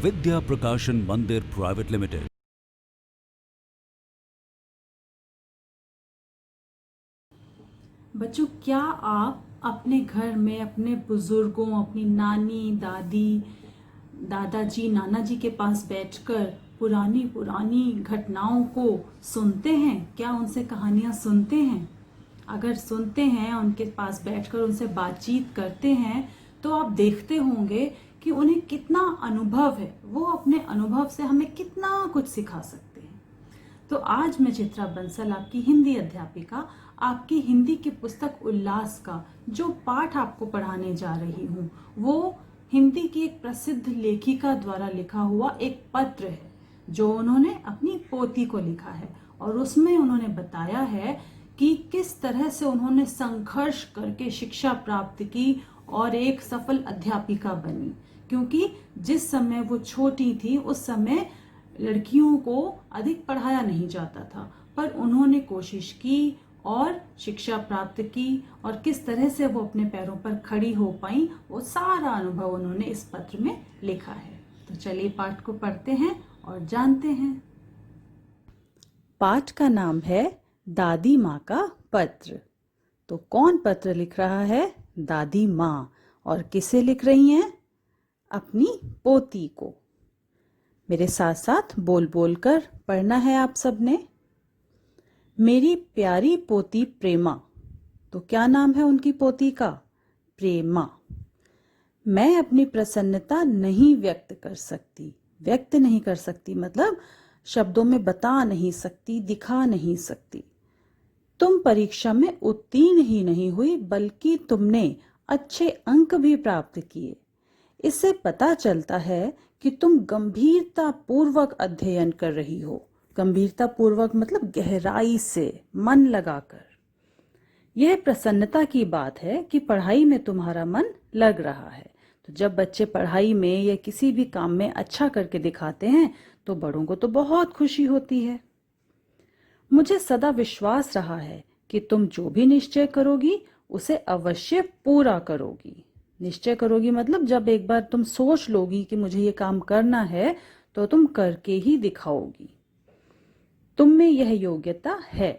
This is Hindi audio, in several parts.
विद्या प्रकाशन मंदिर प्राइवेट लिमिटेड। बच्चों, क्या आप अपने घर में अपने बुजुर्गों, अपनी नानी, दादी, दादाजी, नाना जी के पास बैठकर पुरानी पुरानी घटनाओं को सुनते हैं? क्या उनसे कहानियां सुनते हैं? अगर सुनते हैं, उनके पास बैठकर उनसे बातचीत करते हैं, तो आप देखते होंगे कि उन्हें कितना अनुभव है। वो अपने अनुभव से हमें कितना कुछ सिखा सकते हैं। तो आज मैं चित्रा बंसल, आपकी हिंदी अध्यापिका, आपकी हिंदी की पुस्तक उल्लास का जो पाठ आपको पढ़ाने जा रही हूँ, वो हिंदी की एक प्रसिद्ध लेखिका द्वारा लिखा हुआ एक पत्र है जो उन्होंने अपनी पोती को लिखा है। और उसमें उन्होंने बताया है कि किस तरह से उन्होंने संघर्ष करके शिक्षा प्राप्त की और एक सफल अध्यापिका बनी। क्योंकि जिस समय वो छोटी थी, उस समय लड़कियों को अधिक पढ़ाया नहीं जाता था, पर उन्होंने कोशिश की और शिक्षा प्राप्त की, और किस तरह से वो अपने पैरों पर खड़ी हो पाई, वो सारा अनुभव उन्होंने इस पत्र में लिखा है। तो चलिए पाठ को पढ़ते हैं और जानते हैं। पाठ का नाम है दादी माँ का पत्र। तो कौन पत्र लिख रहा है? दादी माँ। और किसे लिख रही हैं? अपनी पोती को। मेरे साथ साथ बोल बोल कर पढ़ना है आप सबने। मेरी प्यारी पोती प्रेमा। तो क्या नाम है उनकी पोती का? प्रेमा। मैं अपनी प्रसन्नता नहीं व्यक्त कर सकती। व्यक्त नहीं कर सकती मतलब शब्दों में बता नहीं सकती, दिखा नहीं सकती। तुम परीक्षा में उत्तीर्ण ही नहीं हुई, बल्कि तुमने अच्छे अंक भी प्राप्त किए। इससे पता चलता है कि तुम गंभीरता पूर्वक अध्ययन कर रही हो। गंभीरता पूर्वक मतलब गहराई से, मन लगाकर। यह प्रसन्नता की बात है कि पढ़ाई में तुम्हारा मन लग रहा है। तो जब बच्चे पढ़ाई में या किसी भी काम में अच्छा करके दिखाते हैं तो बड़ों को तो बहुत खुशी होती है। मुझे सदा विश्वास रहा है कि तुम जो भी निश्चय करोगी उसे अवश्य पूरा करोगी। निश्चय करोगी मतलब जब एक बार तुम सोच लोगी कि मुझे ये काम करना है, तो तुम करके ही दिखाओगी। तुम में यह योग्यता है।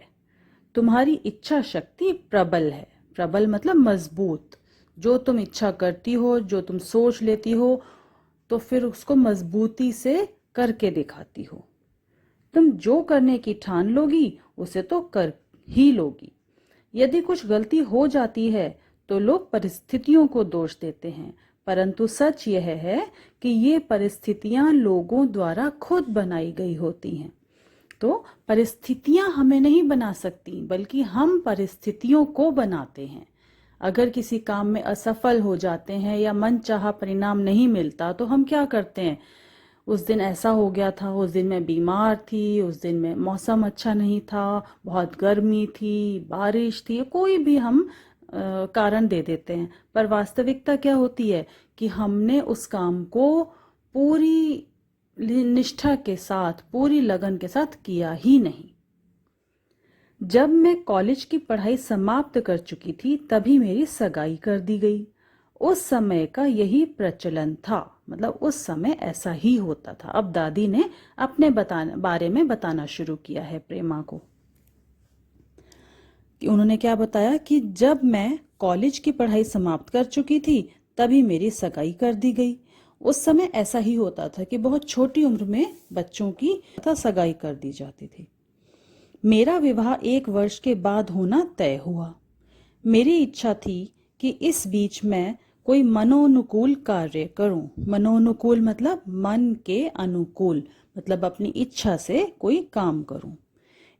तुम्हारी इच्छा शक्ति प्रबल है। प्रबल मतलब मजबूत। जो तुम इच्छा करती हो, जो तुम सोच लेती हो, तो फिर उसको मजबूती से करके दिखाती हो। तुम जो करने की ठान लोगी उसे तो कर ही लोगी। यदि कुछ गलती हो जाती है तो लोग परिस्थितियों को दोष देते हैं, परंतु सच यह है कि ये परिस्थितियां लोगों द्वारा खुद बनाई गई होती हैं। तो परिस्थितियां हमें नहीं बना सकती, बल्कि हम परिस्थितियों को बनाते हैं। अगर किसी काम में असफल हो जाते हैं या मनचाहा परिणाम नहीं मिलता, तो हम क्या करते हैं? उस दिन ऐसा हो गया था, उस दिन मैं बीमार थी, उस दिन में मौसम अच्छा नहीं था, बहुत गर्मी थी, बारिश थी, कोई भी हम कारण दे देते हैं। पर वास्तविकता क्या होती है कि हमने उस काम को पूरी निष्ठा के साथ, पूरी लगन के साथ किया ही नहीं। जब मैं कॉलेज की पढ़ाई समाप्त कर चुकी थी, तभी मेरी सगाई कर दी गई। उस समय का यही प्रचलन था, मतलब उस समय ऐसा ही होता था। अब दादी ने अपने बारे में बताना शुरू किया है प्रेमा को। कि उन्होंने क्या बताया कि जब मैं कॉलेज की पढ़ाई समाप्त कर चुकी थी, तभी मेरी सगाई कर दी गई। उस समय ऐसा ही होता था कि बहुत छोटी उम्र में बच्चों की सगाई कर दी जाती थी। मेरा विवाह 1 वर्ष के बाद होना तय हुआ। मेरी इच्छा थी कि इस बीच मैं कोई मनोनुकूल कार्य करूं। मनोनुकूल मतलब मन के अनुकूल, मतलब अपनी इच्छा से कोई काम करूं।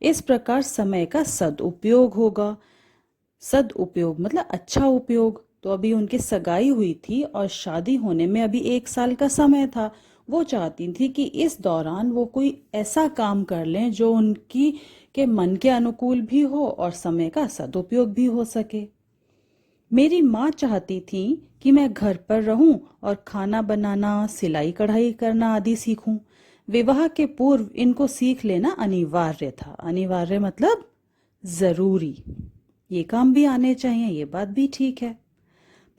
इस प्रकार समय का सदुपयोग होगा। सदुपयोग मतलब अच्छा उपयोग। तो अभी उनकी सगाई हुई थी और शादी होने में अभी 1 साल का समय था। वो चाहती थी कि इस दौरान वो कोई ऐसा काम कर लें जो उनकी के मन के अनुकूल भी हो और समय का सदुपयोग भी हो सके। मेरी माँ चाहती थी कि मैं घर पर रहूं और खाना बनाना, सिलाई कढ़ाई करना आदि सीखूं। विवाह के पूर्व इनको सीख लेना अनिवार्य था। अनिवार्य मतलब जरूरी। ये काम भी आने चाहिए, ये बात भी ठीक है।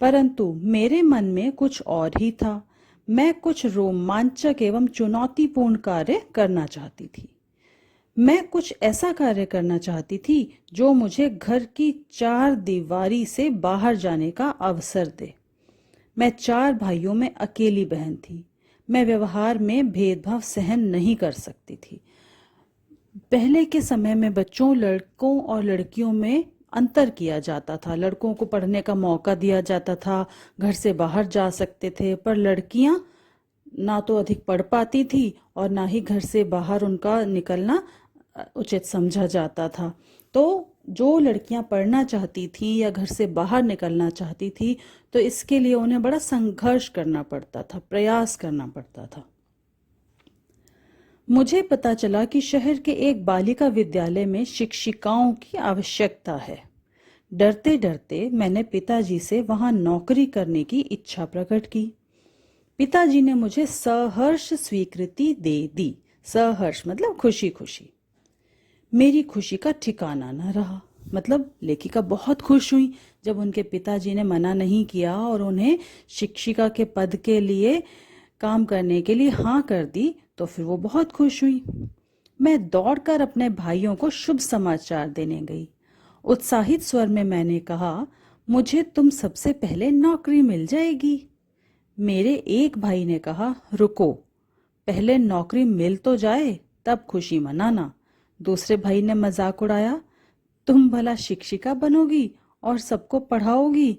परंतु मेरे मन में कुछ और ही था। मैं कुछ रोमांचक एवं चुनौतीपूर्ण कार्य करना चाहती थी। मैं कुछ ऐसा कार्य करना चाहती थी जो मुझे घर की चार दीवारी से बाहर जाने का अवसर दे। मैं 4 भाइयों में अकेली बहन थी। मैं व्यवहार में भेदभाव सहन नहीं कर सकती थी। पहले के समय में बच्चों, लड़कों और लड़कियों में अंतर किया जाता था। लड़कों को पढ़ने का मौका दिया जाता था, घर से बाहर जा सकते थे, पर लड़कियां ना तो अधिक पढ़ पाती थी और ना ही घर से बाहर उनका निकलना उचित समझा जाता था। तो जो लड़कियां पढ़ना चाहती थी या घर से बाहर निकलना चाहती थी, तो इसके लिए उन्हें बड़ा संघर्ष करना पड़ता था, प्रयास करना पड़ता था। मुझे पता चला कि शहर के एक बालिका विद्यालय में शिक्षिकाओं की आवश्यकता है। डरते डरते मैंने पिताजी से वहां नौकरी करने की इच्छा प्रकट की। पिताजी ने मुझे सहर्ष स्वीकृति दे दी। सहर्ष मतलब खुशी खुशी। मेरी खुशी का ठिकाना न रहा। मतलब लेखिका बहुत खुश हुई जब उनके पिताजी ने मना नहीं किया और उन्हें शिक्षिका के पद के लिए काम करने के लिए हाँ कर दी, तो फिर वो बहुत खुश हुई। मैं दौड़कर अपने भाइयों को शुभ समाचार देने गई। उत्साहित स्वर में मैंने कहा, मुझे तुम सबसे पहले नौकरी मिल जाएगी। मेरे एक भाई ने कहा, रुको, पहले नौकरी मिल तो जाए तब खुशी मनाना। दूसरे भाई ने मजाक उड़ाया, तुम भला शिक्षिका बनोगी और सबको पढ़ाओगी?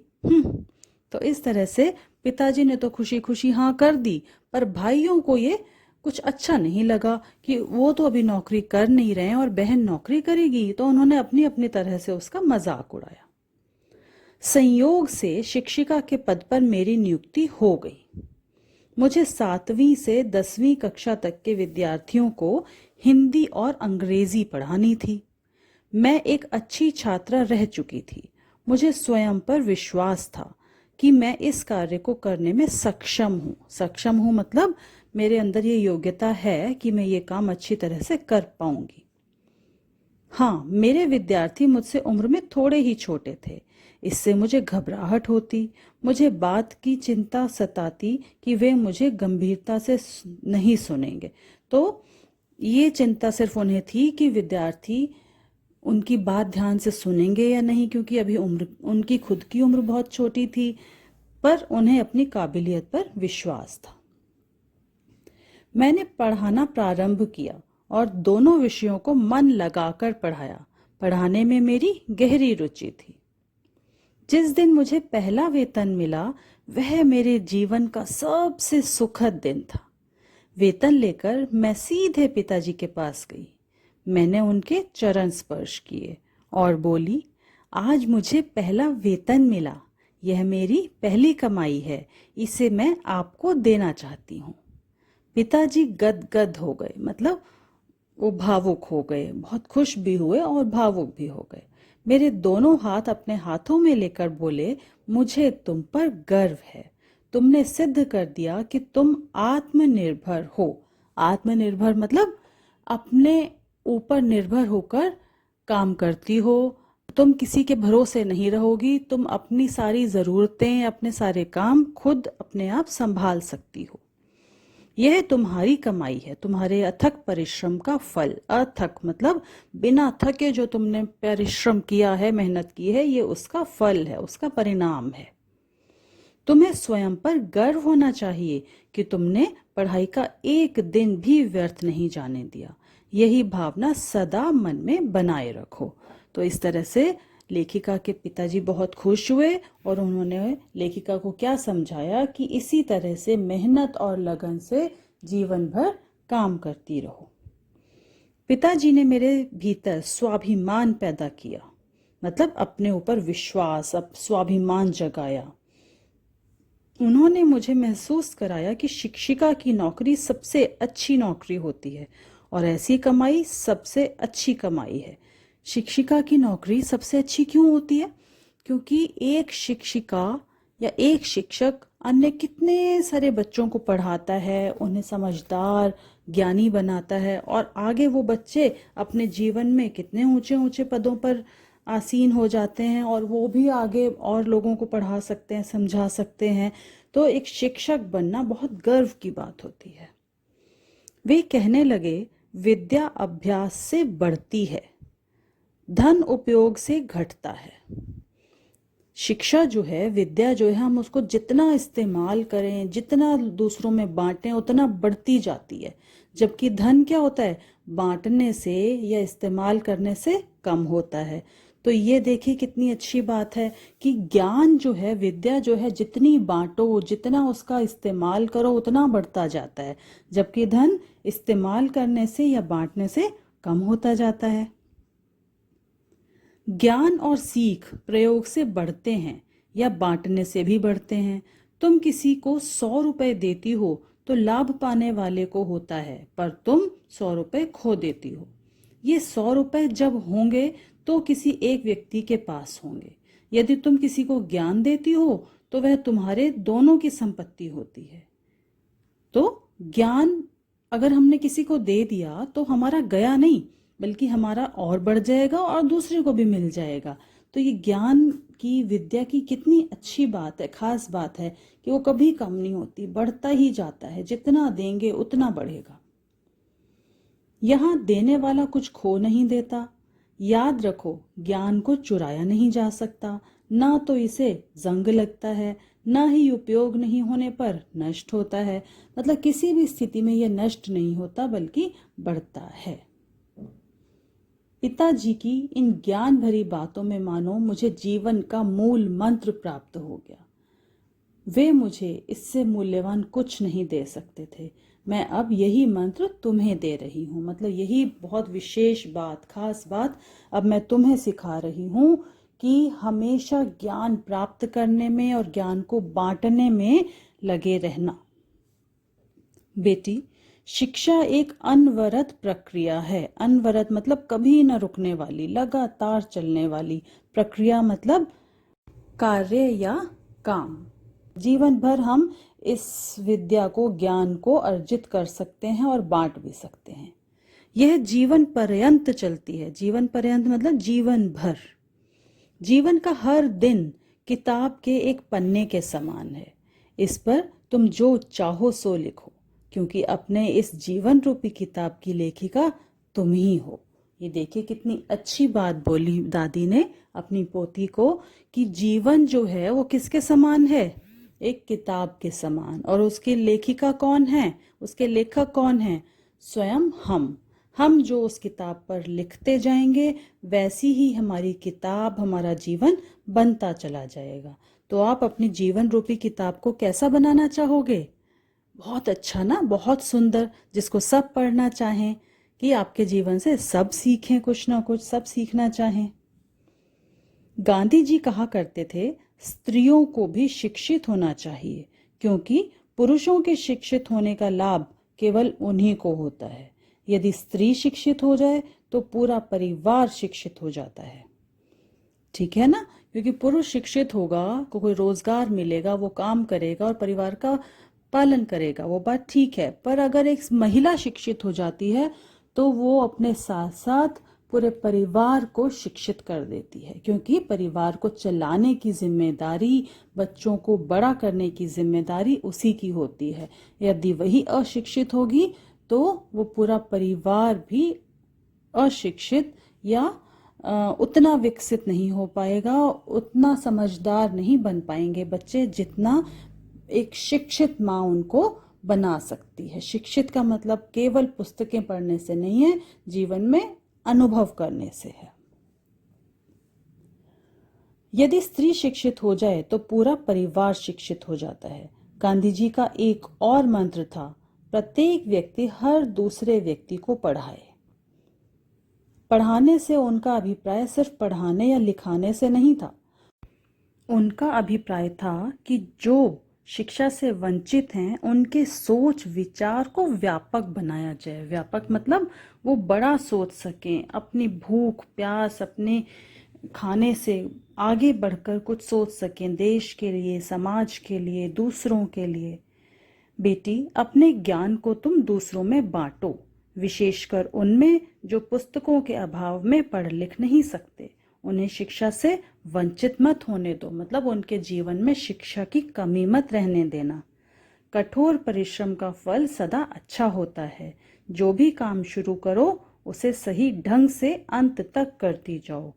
तो इस तरह से पिताजी ने तो खुशी खुशी हाँ कर दी, पर भाइयों को ये कुछ अच्छा नहीं लगा कि वो तो अभी नौकरी कर नहीं रहे हैं और बहन नौकरी करेगी, तो उन्होंने अपनी अपनी तरह से उसका मजाक उड़ाया। संयोग से शिक्षिका के पद पर मेरी नियुक्ति हो गई। मुझे 7वीं से 10वीं कक्षा तक के विद्यार्थियों को हिंदी और अंग्रेजी पढ़ानी थी। मैं एक अच्छी छात्रा रह चुकी थी। मुझे स्वयं पर विश्वास था कि मैं इस कार्य को करने में सक्षम हूँ। सक्षम हूँ मतलब मेरे अंदर ये योग्यता है कि मैं ये काम अच्छी तरह से कर पाऊंगी। हाँ, मेरे विद्यार्थी मुझसे उम्र में थोड़े ही छोटे थे। इससे मुझे घबराहट होती। मुझे बात की चिंता सताती कि वे मुझे गंभीरता से नहीं सुनेंगे। तो ये चिंता सिर्फ उन्हें थी कि विद्यार्थी उनकी बात ध्यान से सुनेंगे या नहीं, क्योंकि अभी उनकी खुद की उम्र बहुत छोटी थी, पर उन्हें अपनी काबिलियत पर विश्वास था। मैंने पढ़ाना प्रारंभ किया और दोनों विषयों को मन लगाकर पढ़ाया। पढ़ाने में मेरी गहरी रुचि थी। जिस दिन मुझे पहला वेतन मिला, वह मेरे जीवन का सबसे सुखद दिन था। वेतन लेकर मैं सीधे पिताजी के पास गई। मैंने उनके चरण स्पर्श किए और बोली, आज मुझे पहला वेतन मिला। यह मेरी पहली कमाई है। इसे मैं आपको देना चाहती हूँ। पिताजी गदगद हो गए, मतलब वो भावुक हो गए, बहुत खुश भी हुए और भावुक भी हो गए। मेरे दोनों हाथ अपने हाथों में लेकर बोले, मुझे तुम पर गर्व है। तुमने सिद्ध कर दिया कि तुम आत्मनिर्भर हो। आत्मनिर्भर मतलब अपने ऊपर निर्भर होकर काम करती हो। तुम किसी के भरोसे नहीं रहोगी। तुम अपनी सारी जरूरतें, अपने सारे काम खुद अपने आप संभाल सकती हो। यह तुम्हारी कमाई है, तुम्हारे अथक परिश्रम का फल। अथक मतलब बिना थके जो तुमने परिश्रम किया है, मेहनत की है, ये उसका फल है, उसका परिणाम है। तुम्हें स्वयं पर गर्व होना चाहिए कि तुमने पढ़ाई का एक दिन भी व्यर्थ नहीं जाने दिया। यही भावना सदा मन में बनाए रखो। तो इस तरह से लेखिका के पिताजी बहुत खुश हुए और उन्होंने लेखिका को क्या समझाया कि इसी तरह से मेहनत और लगन से जीवन भर काम करती रहो। पिताजी ने मेरे भीतर स्वाभिमान पैदा किया, मतलब अपने ऊपर विश्वास, अब स्वाभिमान जगाया। उन्होंने मुझे महसूस कराया कि शिक्षिका की नौकरी सबसे अच्छी नौकरी होती है और ऐसी कमाई सबसे अच्छी कमाई है। शिक्षिका की नौकरी सबसे अच्छी क्यों होती है? क्योंकि एक शिक्षिका या एक शिक्षक अन्य कितने सारे बच्चों को पढ़ाता है, उन्हें समझदार, ज्ञानी बनाता है और आगे वो बच्चे अपने जीवन में कितने ऊंचे ऊंचे पदों पर आसीन हो जाते हैं और वो भी आगे और लोगों को पढ़ा सकते हैं, समझा सकते हैं। तो एक शिक्षक बनना बहुत गर्व की बात होती है। वे कहने लगे, विद्या अभ्यास से बढ़ती है, धन उपयोग से घटता है। शिक्षा जो है, विद्या जो है, हम उसको जितना इस्तेमाल करें, जितना दूसरों में बांटें, उतना बढ़ती जाती है। जबकि धन क्या होता है, बांटने से या इस्तेमाल करने से कम होता है। तो ये देखिए कितनी अच्छी बात है कि ज्ञान जो है, विद्या जो है, जितनी बांटो, जितना उसका इस्तेमाल करो, उतना बढ़ता जाता है। जबकि धन इस्तेमाल करने से या बांटने से कम होता जाता है। ज्ञान और सीख प्रयोग से बढ़ते हैं या बांटने से भी बढ़ते हैं। तुम किसी को 100 रुपए देती हो तो लाभ पाने वाले को होता है, पर तुम 100 रुपए खो देती हो। ये 100 रुपए जब होंगे तो किसी एक व्यक्ति के पास होंगे। यदि तुम किसी को ज्ञान देती हो तो वह तुम्हारे दोनों की संपत्ति होती है। तो ज्ञान अगर हमने किसी को दे दिया तो हमारा गया नहीं, बल्कि हमारा और बढ़ जाएगा और दूसरे को भी मिल जाएगा। तो ये ज्ञान की, विद्या की कितनी अच्छी बात है, खास बात है कि वो कभी कम नहीं होती, बढ़ता ही जाता है। जितना देंगे उतना बढ़ेगा। यहाँ देने वाला कुछ खो नहीं देता। याद रखो, ज्ञान को चुराया नहीं जा सकता, ना तो इसे जंग लगता है, ना ही उपयोग नहीं होने पर नष्ट होता है। मतलब किसी भी स्थिति में यह नष्ट नहीं होता, बल्कि बढ़ता है। पिताजी की इन ज्ञान भरी बातों में मानो मुझे जीवन का मूल मंत्र प्राप्त हो गया। वे मुझे इससे मूल्यवान कुछ नहीं दे सकते थे। मैं अब यही मंत्र तुम्हें दे रही हूँ। मतलब यही बहुत विशेष बात, खास बात अब मैं तुम्हें सिखा रही हूँ कि हमेशा ज्ञान प्राप्त करने में और ज्ञान को बांटने में लगे रहना। बेटी, शिक्षा एक अनवरत प्रक्रिया है। अनवरत मतलब कभी न रुकने वाली, लगातार चलने वाली। प्रक्रिया मतलब कार्य या काम। जीवन भर हम इस विद्या को, ज्ञान को अर्जित कर सकते हैं और बांट भी सकते हैं। यह जीवन पर्यंत चलती है। जीवन पर्यंत मतलब जीवन भर। जीवन का हर दिन किताब के एक पन्ने के समान है। इस पर तुम जो चाहो सो लिखो, क्योंकि अपने इस जीवन रूपी किताब की लेखिका तुम ही हो। ये देखिए कितनी अच्छी बात बोली दादी ने अपनी पोती को कि जीवन जो है वो किसके समान है, एक किताब के समान। और उसकी लेखिका कौन है, उसके लेखक कौन है, स्वयं हम जो उस किताब पर लिखते जाएंगे वैसी ही हमारी किताब, हमारा जीवन बनता चला जाएगा। तो आप अपनी जीवन रूपी किताब को कैसा बनाना चाहोगे? बहुत अच्छा ना, बहुत सुंदर, जिसको सब पढ़ना चाहें, कि आपके जीवन से सब सीखें, कुछ ना कुछ सब सीखना चाहें। गांधी जी कहा करते थे, स्त्रियों को भी शिक्षित होना चाहिए, क्योंकि पुरुषों के शिक्षित होने का लाभ केवल उन्हीं को होता है। यदि स्त्री शिक्षित हो जाए तो पूरा परिवार शिक्षित हो जाता है। ठीक है ना? क्योंकि पुरुष शिक्षित होगा, कोई रोजगार मिलेगा, वो काम करेगा और परिवार का पालन करेगा, वो बात ठीक है। पर अगर एक महिला शिक्षित हो जाती है तो वो अपने साथ साथ पूरे परिवार को शिक्षित कर देती है, क्योंकि परिवार को चलाने की जिम्मेदारी, बच्चों को बड़ा करने की जिम्मेदारी उसी की होती है। यदि वही अशिक्षित होगी तो वो पूरा परिवार भी अशिक्षित या उतना विकसित नहीं हो पाएगा, उतना समझदार नहीं बन पाएंगे बच्चे, जितना एक शिक्षित माँ उनको बना सकती है। शिक्षित का मतलब केवल पुस्तकें पढ़ने से नहीं है, जीवन में अनुभव करने से है। यदि स्त्री शिक्षित हो जाए तो पूरा परिवार शिक्षित हो जाता है। गांधी जी का एक और मंत्र था, प्रत्येक व्यक्ति हर दूसरे व्यक्ति को पढ़ाए। पढ़ाने से उनका अभिप्राय सिर्फ पढ़ाने या लिखाने से नहीं था। उनका अभिप्राय था कि जो शिक्षा से वंचित हैं उनके सोच विचार को व्यापक बनाया जाए। व्यापक मतलब वो बड़ा सोच सकें, अपनी भूख प्यास, अपने खाने से आगे बढ़कर कुछ सोच सकें, देश के लिए, समाज के लिए, दूसरों के लिए। बेटी, अपने ज्ञान को तुम दूसरों में बांटो, विशेषकर उनमें जो पुस्तकों के अभाव में पढ़ लिख नहीं सकते। उन्हें शिक्षा से वंचित मत होने दो, मतलब उनके जीवन में शिक्षा की कमी मत रहने देना। कठोर परिश्रम का फल सदा अच्छा होता है। जो भी काम शुरू करो उसे सही ढंग से अंत तक करती जाओ।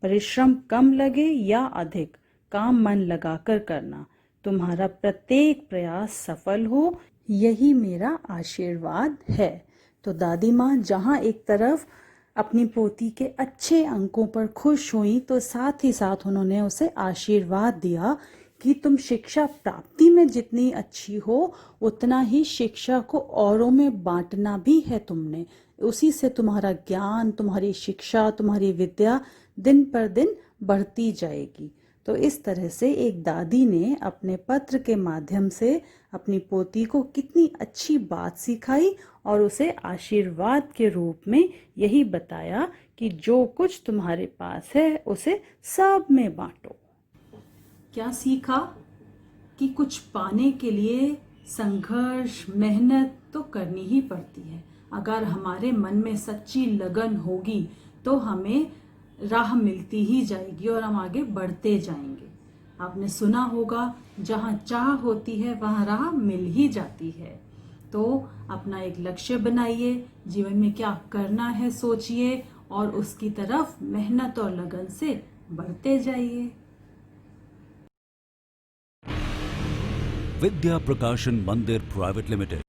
परिश्रम कम लगे या अधिक, काम मन लगाकर करना। तुम्हारा प्रत्येक प्रयास सफल हो, यही मेरा आशीर्वाद है। तो दादी माँ जहाँ एक तरफ अपनी पोती के अच्छे अंकों पर खुश हुई, तो साथ ही साथ उन्होंने उसे आशीर्वाद दिया कि तुम शिक्षा प्राप्ति में जितनी अच्छी हो, उतना ही शिक्षा को औरों में बांटना भी है तुमने। उसी से तुम्हारा ज्ञान, तुम्हारी शिक्षा, तुम्हारी विद्या दिन पर दिन बढ़ती जाएगी। तो इस तरह से एक दादी ने अपने पत्र के माध्यम से अपनी पोती को कितनी अच्छी बात सिखाई और उसे आशीर्वाद के रूप में यही बताया कि जो कुछ तुम्हारे पास है उसे सब में बांटो। क्या सीखा? कि कुछ पाने के लिए संघर्ष, मेहनत तो करनी ही पड़ती है। अगर हमारे मन में सच्ची लगन होगी तो हमें राह मिलती ही जाएगी और हम आगे बढ़ते जाएंगे। आपने सुना होगा, जहाँ चाह होती है वहाँ राह मिल ही जाती है। तो अपना एक लक्ष्य बनाइए, जीवन में क्या करना है सोचिए और उसकी तरफ मेहनत और लगन से बढ़ते जाइए। विद्या प्रकाशन मंदिर प्राइवेट लिमिटेड।